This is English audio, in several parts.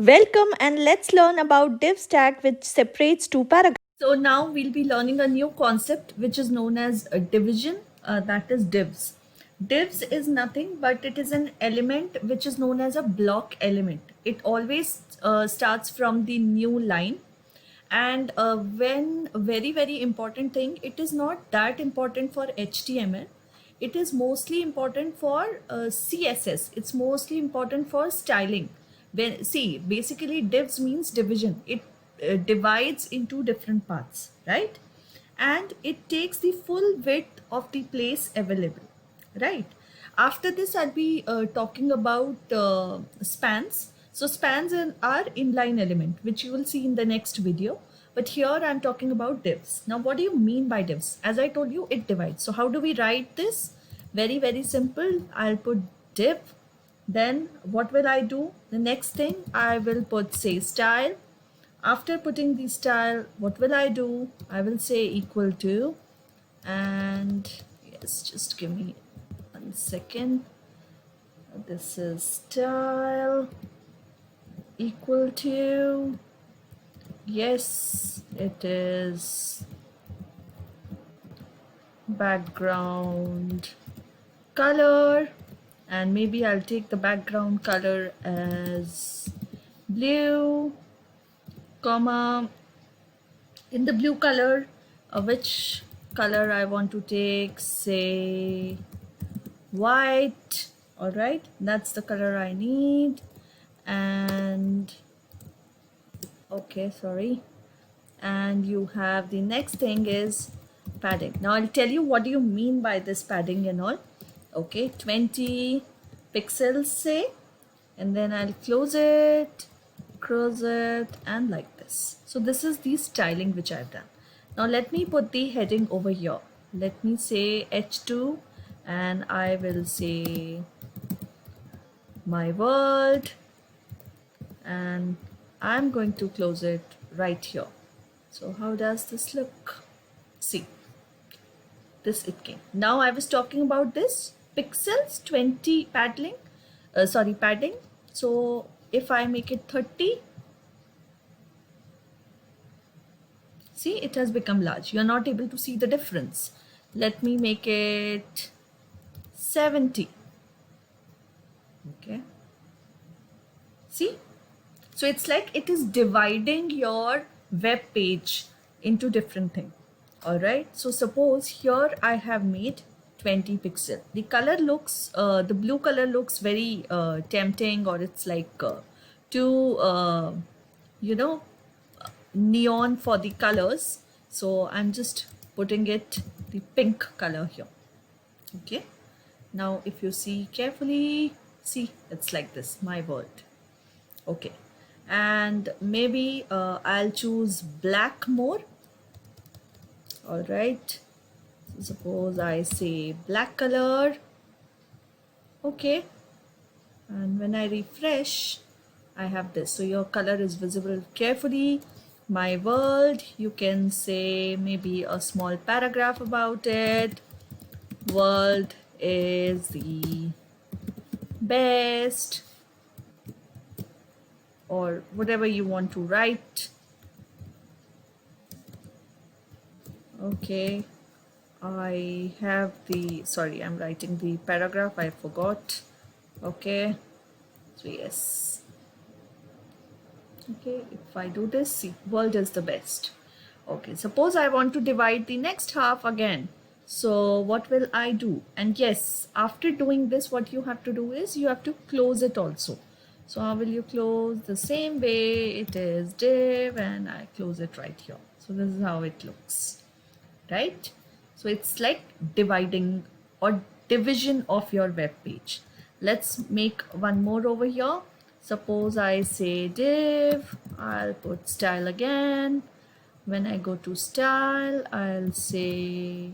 Welcome and let's learn about Div Tag, which separates two paragraphs. So now we'll be learning a new concept which is known as a division, that is divs. Divs is nothing but it is an element which is known as a block element. It always starts from the new line, and when very important thing, it is not that important for HTML. It is mostly important for CSS. It's mostly important for styling. When see, basically divs means division. It divides into different parts, right? And it takes the full width of the place available, right? After this, I'll be talking about spans. So spans are inline element, which you will see in the next video. But here I'm talking about divs. Now, what do you mean by divs? As I told you, it divides. So how do we write this? Very simple. I'll put div. Then what will I do? The next thing I will put, say, style. After putting the style, what will I do? I will say equal to, and yes, just give me 1 second. This is style equal to, yes, it is background color, and maybe I'll take the background color as blue, comma, in the blue color, which color I want to take, say white. All right, that's the color I need. And okay, sorry. And you have the next thing is padding. Now I'll tell you what do you mean by this padding and all. Okay, 20 pixels, say, and then I'll close it, and like this. So this is the styling which I've done. Now let me put the heading over here. Let me say H2, and I will say my world, and I'm going to close it right here. So how does this look? See, this it came. Now I was talking about this pixels, 20 padding. So if I make it 30, see, it has become large. You're not able to see the difference. Let me make it 70. Okay. See? So it's like it is dividing your web page into different things. Alright. So suppose here I have made 20 pixel. The color looks, the blue color looks very tempting, or it's like too, neon for the colors. So I'm just putting it the pink color here. Okay. Now if you see carefully, see, it's like this, my world. Okay. And maybe I'll choose black more. All right. So suppose I say black color. Okay. And when I refresh, I have this. So your color is visible carefully. My world, you can say maybe a small paragraph about it. World is the best, or whatever you want to write. Okay, I have the, sorry, I'm writing the paragraph, I forgot. Okay, so yes. Okay, if I do this, see, world is the best. Okay, suppose I want to divide the next half again. So what will I do? And yes, after doing this, what you have to do is you have to close it also. So how will you close? The same way, it is div, and I close it right here. So this is how it looks, right? So it's like dividing or division of your web page. Let's make one more over here. Suppose I say div, I'll put style again. When I go to style, I'll say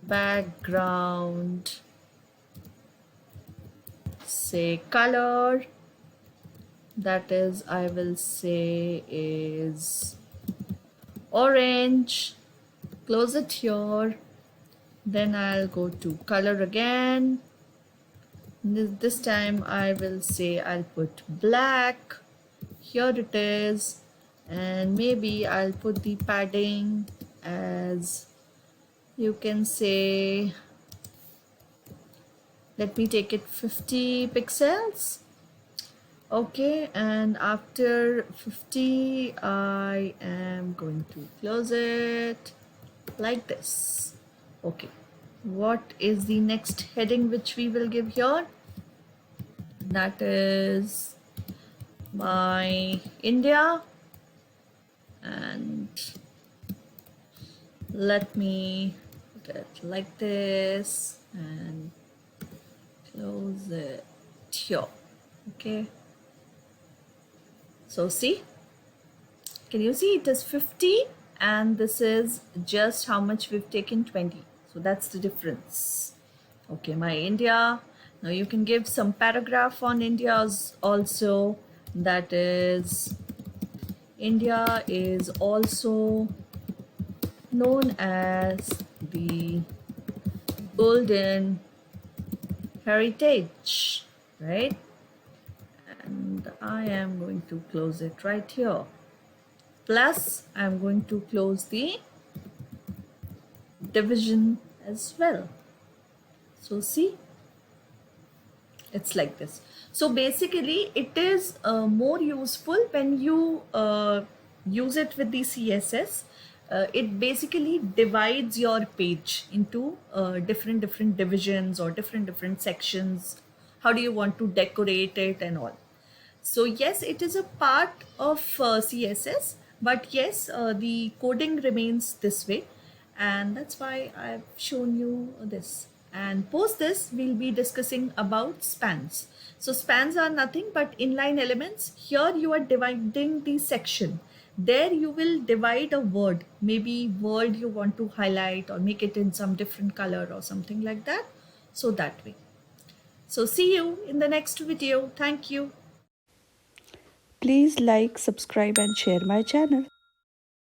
background, say color, that is, I will say is orange. Close it here. Then I'll go to color again. This time I will say I'll put black. here it is, and maybe I'll put the padding as, you can say, let me take it 50 pixels. Okay, and after 50 I am going to close it like this. Okay, what is the next heading which we will give here? That is my India, and let me put it like this and close it here. Okay, so see, can you see it is 50 and this is just how much we've taken, 20. So that's the difference. Okay, my India. Now you can give some paragraph on India's also. That is, India is also known as the golden heritage, right? And I am going to close it right here. Plus, I'm going to close the division as well. So see, it's like this. So basically it is more useful when you use it with the CSS. It basically divides your page into different divisions or different sections. How do you want to decorate it and all. So yes, it is a part of CSS, but yes, the coding remains this way, and that's why I've shown you this. And post this, we'll be discussing about spans. So spans are nothing but inline elements. Here you are dividing the section. There you will divide a word, maybe word you want to highlight or make it in some different color or something like that. So that way. So see you in the next video. Thank you. Please like, subscribe and share my channel.